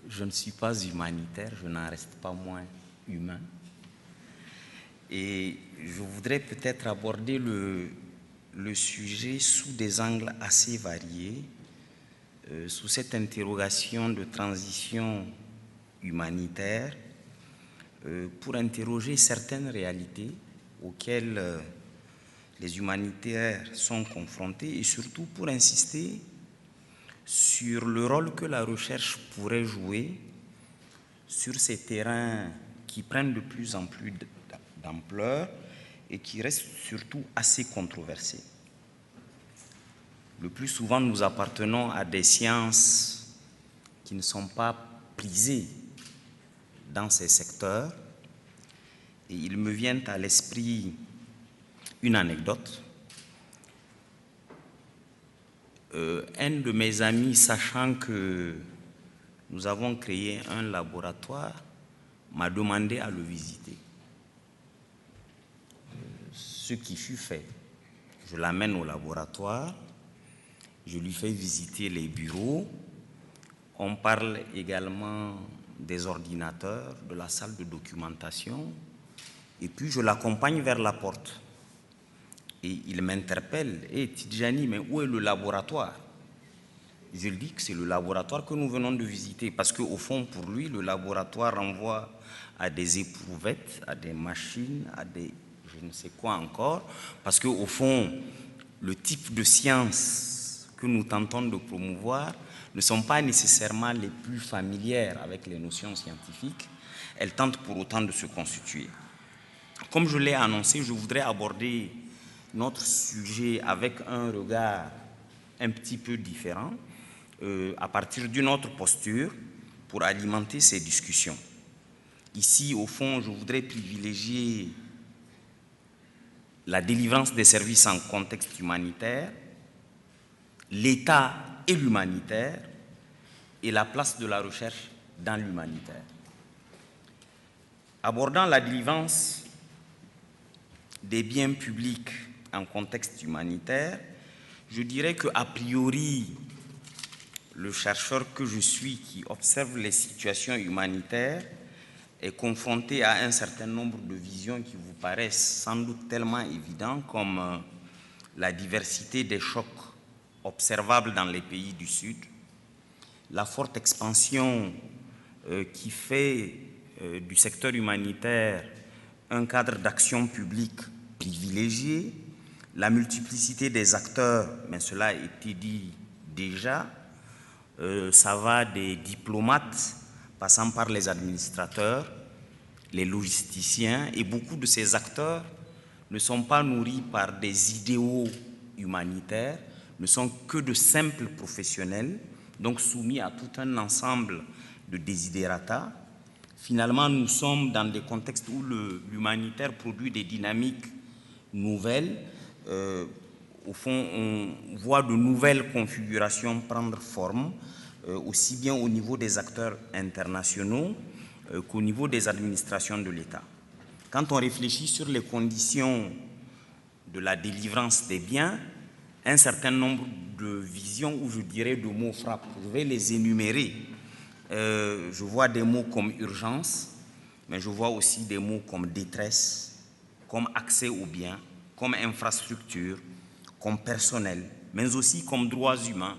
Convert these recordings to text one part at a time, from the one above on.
je ne suis pas humanitaire, je n'en reste pas moins humain. Et je voudrais peut-être aborder le sujet sous des angles assez variés, sous cette interrogation de transition humanitaire, pour interroger certaines réalités auxquelles les humanitaires sont confrontés et surtout pour insister sur le rôle que la recherche pourrait jouer sur ces terrains qui prennent de plus en plus d'ampleur et qui restent surtout assez controversés. Le plus souvent, nous appartenons à des sciences qui ne sont pas prisées dans ces secteurs. Et il me vient à l'esprit une anecdote. Un de mes amis, sachant que nous avons créé un laboratoire, m'a demandé à le visiter. Ce qui fut fait. Je l'amène au laboratoire, je lui fais visiter les bureaux. On parle également des ordinateurs, de la salle de documentation, et puis je l'accompagne vers la porte. Et il m'interpelle, « Hey Tidjani, mais où est le laboratoire ?» Je lui dis que c'est le laboratoire que nous venons de visiter, parce qu'au fond, pour lui, le laboratoire renvoie à des éprouvettes, à des machines, à des je ne sais quoi encore, parce qu'au fond, le type de sciences que nous tentons de promouvoir ne sont pas nécessairement les plus familières avec les notions scientifiques. Elles tentent pour autant de se constituer. Comme je l'ai annoncé, je voudrais aborder notre sujet avec un regard un petit peu différent, à partir d'une autre posture, pour alimenter ces discussions. Ici, au fond, je voudrais privilégier la délivrance des services en contexte humanitaire, l'État et l'humanitaire, et la place de la recherche dans l'humanitaire. Abordant la délivrance des biens publics en contexte humanitaire, je dirais qu'a priori, le chercheur que je suis qui observe les situations humanitaires est confronté à un certain nombre de visions qui vous paraissent sans doute tellement évidentes comme la diversité des chocs observables dans les pays du Sud, la forte expansion qui fait du secteur humanitaire un cadre d'action publique privilégié, la multiplicité des acteurs, mais cela a été dit déjà, ça va des diplomates, passant par les administrateurs, les logisticiens, et beaucoup de ces acteurs ne sont pas nourris par des idéaux humanitaires, ne sont que de simples professionnels, donc soumis à tout un ensemble de desiderata. Finalement, nous sommes dans des contextes où l'humanitaire produit des dynamiques nouvelles. Au fond, on voit de nouvelles configurations prendre forme, aussi bien au niveau des acteurs internationaux qu'au niveau des administrations de l'État. Quand on réfléchit sur les conditions de la délivrance des biens, un certain nombre de visions, ou je dirais de mots frappent. Je vais les énumérer. Je vois des mots comme urgence, mais je vois aussi des mots comme détresse, comme accès aux biens, comme infrastructure, comme personnel, mais aussi comme droits humains,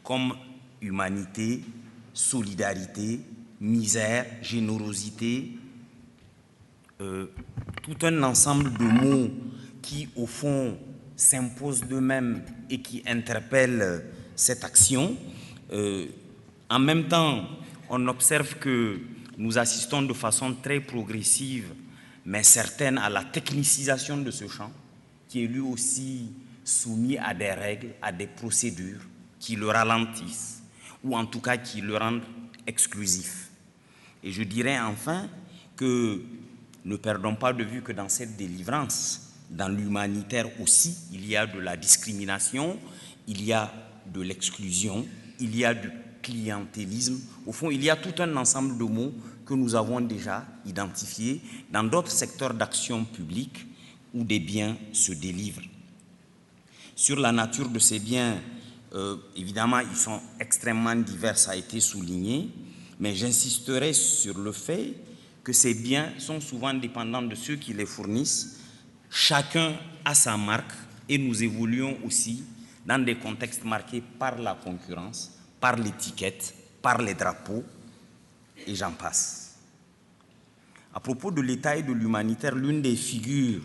comme humanité, solidarité, misère, générosité, tout un ensemble de mots qui, au fond, s'imposent d'eux-mêmes et qui interpellent cette action. En même temps, on observe que nous assistons de façon très progressive, mais certaine, à la technicisation de ce champ, qui est lui aussi soumis à des règles, à des procédures qui le ralentissent, ou en tout cas qui le rendent exclusif. Et je dirais enfin que ne perdons pas de vue que dans cette délivrance, dans l'humanitaire aussi, il y a de la discrimination, il y a de l'exclusion, il y a du clientélisme. Au fond, il y a tout un ensemble de mots que nous avons déjà identifiés dans d'autres secteurs d'action publique où des biens se délivrent. Sur la nature de ces biens, évidemment, ils sont extrêmement divers, ça a été souligné, mais j'insisterai sur le fait que ces biens sont souvent dépendants de ceux qui les fournissent. Chacun a sa marque et nous évoluons aussi dans des contextes marqués par la concurrence, par l'étiquette, par les drapeaux, et j'en passe. À propos de l'État et de l'humanitaire, l'une des figures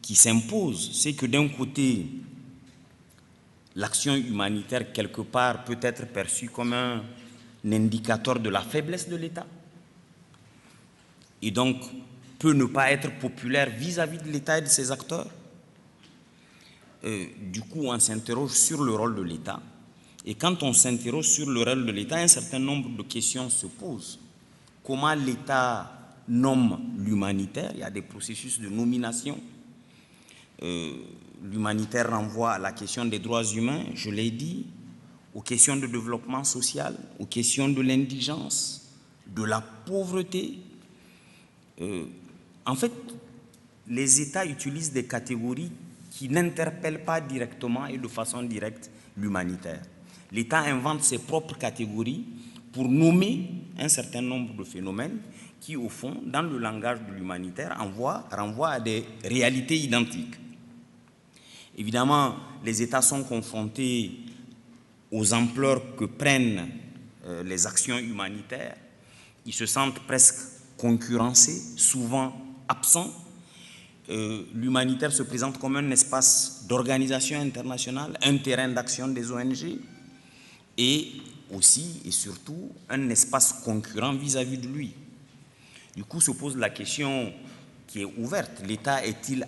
qui s'impose, c'est que d'un côté, l'action humanitaire, quelque part, peut être perçue comme un indicateur de la faiblesse de l'État, et donc peut ne pas être populaire vis-à-vis de l'État et de ses acteurs. Du coup, on s'interroge sur le rôle de l'État. Et quand on s'interroge sur le rôle de l'État, un certain nombre de questions se posent. Comment l'État nomme l'humanitaire? Il y a des processus de nomination. L'humanitaire renvoie à la question des droits humains, je l'ai dit, aux questions de développement social, aux questions de l'indigence, de la pauvreté. En fait, les États utilisent des catégories qui n'interpellent pas directement et de façon directe l'humanitaire. L'État invente ses propres catégories pour nommer un certain nombre de phénomènes qui, au fond, dans le langage de l'humanitaire, renvoient à des réalités identiques. Évidemment, les États sont confrontés aux ampleurs que prennent les actions humanitaires. Ils se sentent presque concurrencés, souvent absents. L'humanitaire se présente comme un espace d'organisation internationale, un terrain d'action des ONG et aussi et surtout un espace concurrent vis-à-vis de lui. Du coup, se pose la question qui est ouverte. L'État est-il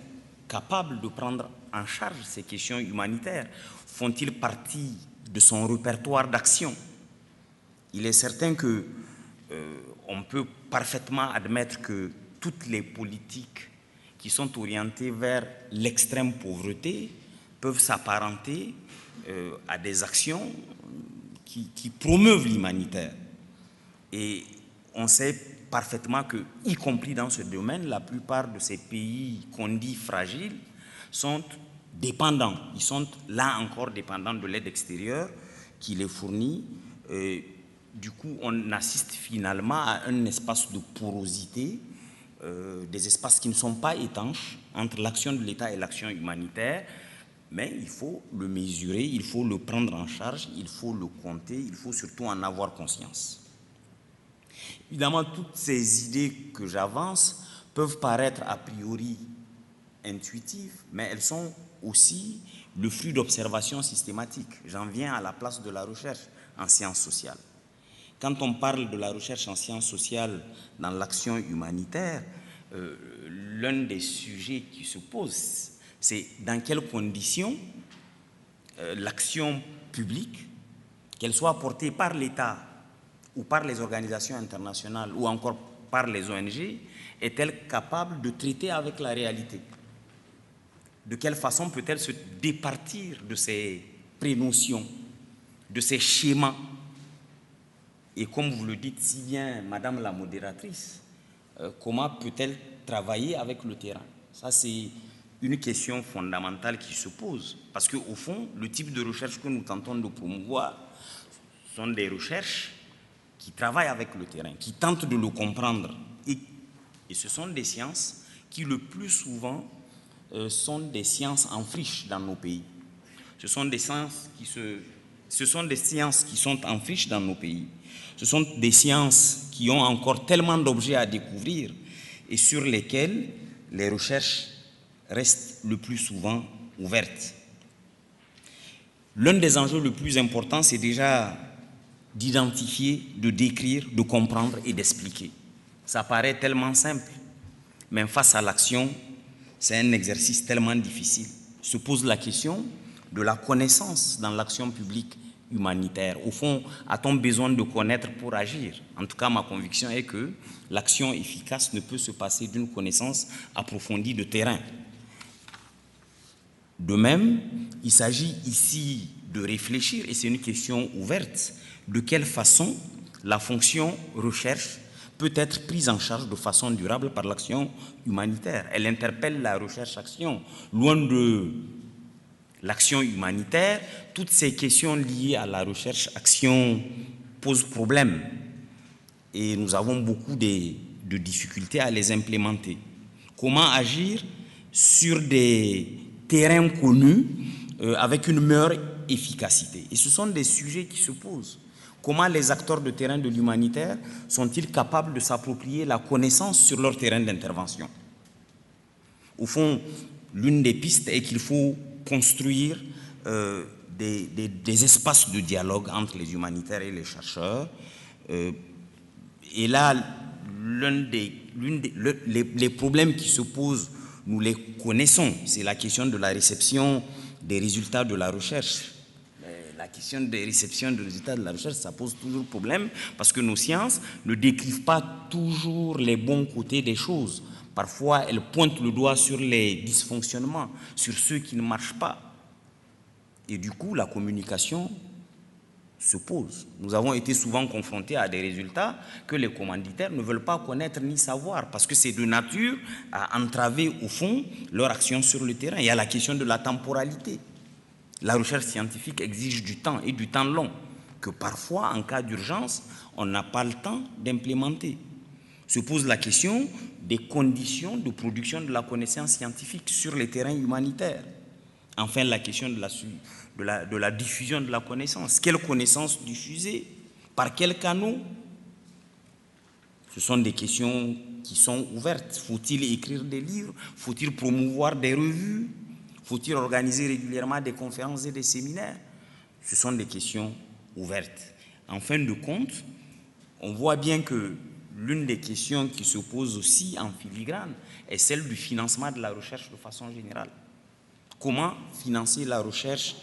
capable de prendre en charge ces questions humanitaires? Font-ils partie de son répertoire d'action? Il est certain que on peut parfaitement admettre que toutes les politiques qui sont orientées vers l'extrême pauvreté peuvent s'apparenter à des actions qui promeuvent l'humanitaire. Et on sait parfaitement que, y compris dans ce domaine, la plupart de ces pays qu'on dit fragiles sont dépendants. Ils sont là encore dépendants de l'aide extérieure qui les fournit. Du coup, on assiste finalement à un espace de porosité, des espaces qui ne sont pas étanches entre l'action de l'État et l'action humanitaire, mais il faut le mesurer, il faut le prendre en charge, il faut le compter, il faut surtout en avoir conscience. Évidemment, toutes ces idées que j'avance peuvent paraître a priori intuitives, mais elles sont aussi le fruit d'observations systématiques. J'en viens à la place de la recherche en sciences sociales. Quand on parle de la recherche en sciences sociales dans l'action humanitaire, l'un des sujets qui se pose, c'est dans quelles conditions l'action publique, qu'elle soit portée par l'État ou par les organisations internationales ou encore par les ONG, est-elle capable de traiter avec la réalité? De quelle façon peut-elle se départir de ces prénotions, de ces schémas? Et comme vous le dites si bien, Madame la modératrice, comment peut-elle travailler avec le terrain? Ça, c'est une question fondamentale qui se pose. Parce qu'au fond, le type de recherche que nous tentons de promouvoir sont des recherches qui travaillent avec le terrain, qui tentent de le comprendre. Et ce sont des sciences qui, le plus souvent, sont des sciences en friche dans nos pays. Ce sont des sciences qui sont en friche dans nos pays. Ce sont des sciences qui ont encore tellement d'objets à découvrir et sur lesquels les recherches restent le plus souvent ouvertes. L'un des enjeux les plus importants, c'est déjà d'identifier, de décrire, de comprendre et d'expliquer. Ça paraît tellement simple, mais face à l'action, c'est un exercice tellement difficile. Se pose la question de la connaissance dans l'action publique humanitaire. Au fond, a-t-on besoin de connaître pour agir? En tout cas, ma conviction est que l'action efficace ne peut se passer d'une connaissance approfondie de terrain. De même, il s'agit ici de réfléchir, et c'est une question ouverte, de quelle façon la fonction recherche peut être prise en charge de façon durable par l'action humanitaire. Elle interpelle la recherche-action. Loin de l'action humanitaire, toutes ces questions liées à la recherche-action posent problème. et nous avons beaucoup de difficultés à les implémenter. Comment agir sur des terrains connus avec une meilleure efficacité? Et ce sont des sujets qui se posent. Comment les acteurs de terrain de l'humanitaire sont-ils capables de s'approprier la connaissance sur leur terrain d'intervention? Au fond, l'une des pistes est qu'il faut construire des espaces de dialogue entre les humanitaires et les chercheurs. Et là, les problèmes qui se posent, nous les connaissons. C'est la question de la réception des résultats de la recherche. La question des réceptions des résultats de la recherche, ça pose toujours problème parce que nos sciences ne décrivent pas toujours les bons côtés des choses. Parfois, elles pointent le doigt sur les dysfonctionnements, sur ceux qui ne marchent pas. Et du coup, la communication se pose. Nous avons été souvent confrontés à des résultats que les commanditaires ne veulent pas connaître ni savoir parce que c'est de nature à entraver au fond leur action sur le terrain. Il y a la question de la temporalité. La recherche scientifique exige du temps et du temps long que parfois, en cas d'urgence, on n'a pas le temps d'implémenter. Se pose la question des conditions de production de la connaissance scientifique sur les terrains humanitaires. Enfin, la question de la diffusion de la connaissance. Quelle connaissance diffuser? Par quels canaux? Ce sont des questions qui sont ouvertes. Faut-il écrire des livres? Faut-il promouvoir des revues? Faut-il organiser régulièrement des conférences et des séminaires? Ce sont des questions ouvertes. En fin de compte, on voit bien que l'une des questions qui se pose aussi en filigrane est celle du financement de la recherche de façon générale. Comment financer la recherche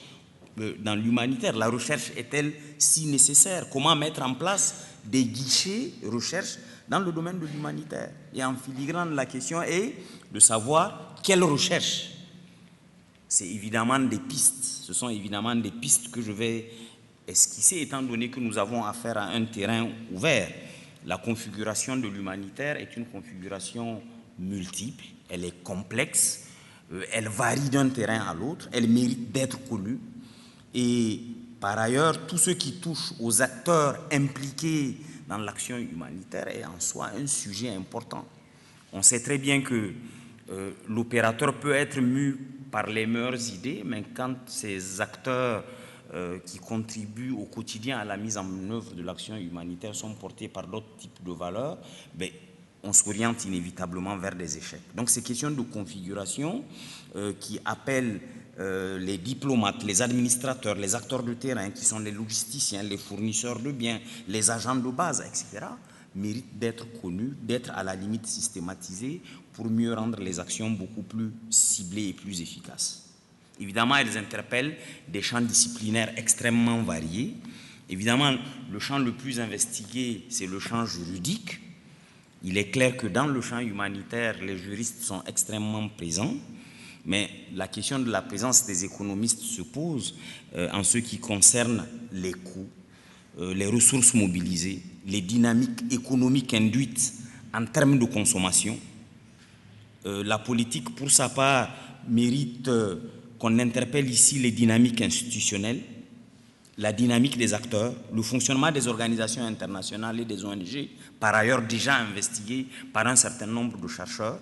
dans l'humanitaire? La recherche est-elle si nécessaire? Comment mettre en place des guichets recherche dans le domaine de l'humanitaire? Et en filigrane, la question est de savoir quelle recherche. C'est évidemment des pistes. Ce sont évidemment des pistes que je vais esquisser, étant donné que nous avons affaire à un terrain ouvert. La configuration de l'humanitaire est une configuration multiple, elle est complexe, elle varie d'un terrain à l'autre, elle mérite d'être connue. Et par ailleurs, tout ce qui touche aux acteurs impliqués dans l'action humanitaire est en soi un sujet important. On sait très bien que l'opérateur peut être mu par les meilleures idées, mais quand ces acteurs qui contribuent au quotidien à la mise en œuvre de l'action humanitaire sont portés par d'autres types de valeurs, ben, on s'oriente inévitablement vers des échecs. Donc ces questions de configuration qui appellent les diplomates, les administrateurs, les acteurs de terrain, qui sont les logisticiens, les fournisseurs de biens, les agents de base, etc., méritent d'être connus, d'être à la limite systématisés pour mieux rendre les actions beaucoup plus ciblées et plus efficaces. Évidemment, elles interpellent des champs disciplinaires extrêmement variés. Évidemment, le champ le plus investigué, c'est le champ juridique. Il est clair que dans le champ humanitaire, les juristes sont extrêmement présents, mais la question de la présence des économistes se pose en ce qui concerne les coûts, les ressources mobilisées, les dynamiques économiques induites en termes de consommation. La politique, pour sa part, mérite qu'on interpelle ici les dynamiques institutionnelles, la dynamique des acteurs, le fonctionnement des organisations internationales et des ONG, par ailleurs déjà investiguées par un certain nombre de chercheurs.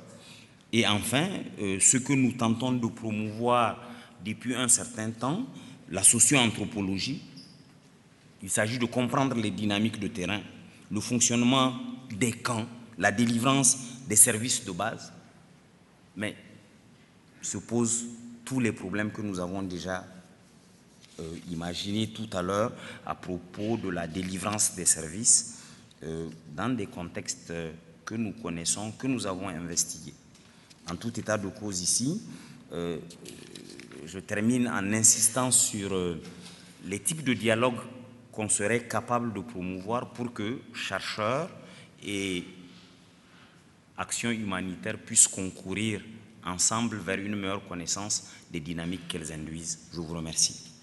Et enfin, ce que nous tentons de promouvoir depuis un certain temps, la socio-anthropologie. Il s'agit de comprendre les dynamiques de terrain, le fonctionnement des camps, la délivrance des services de base. Mais se posent tous les problèmes que nous avons déjà imaginés tout à l'heure à propos de la délivrance des services dans des contextes que nous connaissons, que nous avons investigués. En tout état de cause ici, je termine en insistant sur les types de dialogues qu'on serait capable de promouvoir pour que chercheurs et actions humanitaires puissent concourir ensemble vers une meilleure connaissance des dynamiques qu'elles induisent. Je vous remercie.